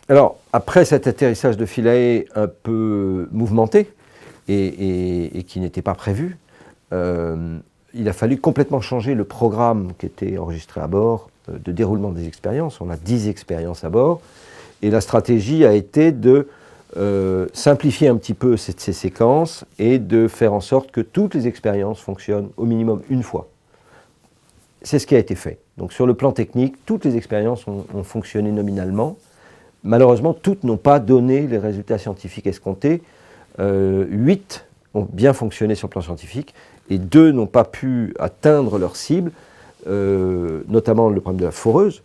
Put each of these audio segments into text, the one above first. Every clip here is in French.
Alors, après cet atterrissage de Philae un peu mouvementé et qui n'était pas prévu, il a fallu complètement changer le programme qui était enregistré à bord de déroulement des expériences. On a 10 expériences à bord et la stratégie a été de simplifier un petit peu ces séquences et de faire en sorte que toutes les expériences fonctionnent au minimum une fois. C'est ce qui a été fait. Donc sur le plan technique, toutes les expériences ont fonctionné nominalement. Malheureusement, toutes n'ont pas donné les résultats scientifiques escomptés. 8 ont bien fonctionné sur le plan scientifique et 2 n'ont pas pu atteindre leur cible, notamment le problème de la foreuse.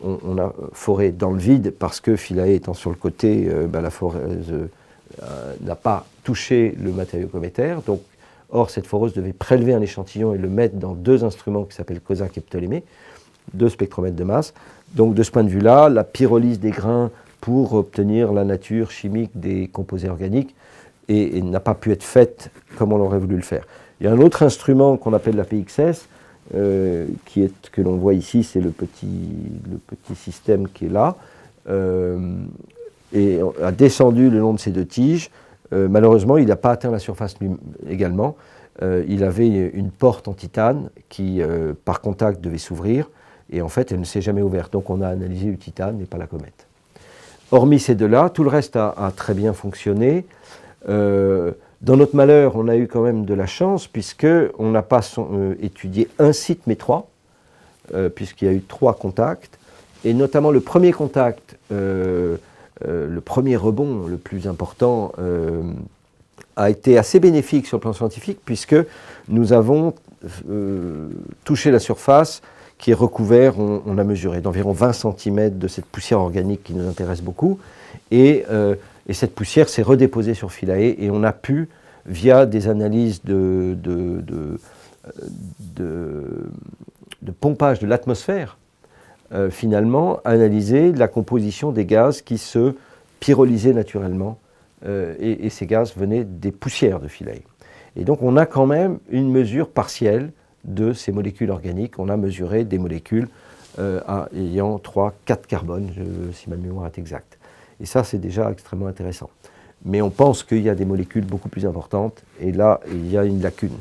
On a foré dans le vide parce que Philae étant sur le côté, la foreuse n'a pas touché le matériau cométaire. Donc, or, cette foreuse devait prélever un échantillon et le mettre dans 2 instruments qui s'appellent Cosac et Ptolémée, 2 spectromètres de masse. Donc de ce point de vue-là, la pyrolyse des grains pour obtenir la nature chimique des composés organiques et n'a pas pu être faite comme on aurait voulu le faire. Il y a un autre instrument qu'on appelle la PXS, que l'on voit ici, c'est le petit système qui est là, et a descendu le long de ces 2 tiges. Malheureusement, il n'a pas atteint la surface également. Il avait une porte en titane qui, par contact, devait s'ouvrir. Et en fait, elle ne s'est jamais ouverte. Donc on a analysé le titane et pas la comète. Hormis ces 2-là, tout le reste a très bien fonctionné. Dans notre malheur, on a eu quand même de la chance, puisqu'on n'a pas étudié un site, mais 3, puisqu'il y a eu 3 contacts. Et notamment le premier contact, le premier rebond le plus important, a été assez bénéfique sur le plan scientifique, puisque nous avons touché la surface qui est recouvert, on a mesuré, d'environ 20 cm de cette poussière organique qui nous intéresse beaucoup. Et cette poussière s'est redéposée sur Philae et on a pu, via des analyses de pompage de l'atmosphère, finalement, analyser la composition des gaz qui se pyrolysaient naturellement. Et ces gaz venaient des poussières de Philae. Et donc on a quand même une mesure partielle de ces molécules organiques. On a mesuré des molécules ayant 3, 4 carbones, si ma mémoire est exacte. Et ça, c'est déjà extrêmement intéressant. Mais on pense qu'il y a des molécules beaucoup plus importantes, et là, il y a une lacune.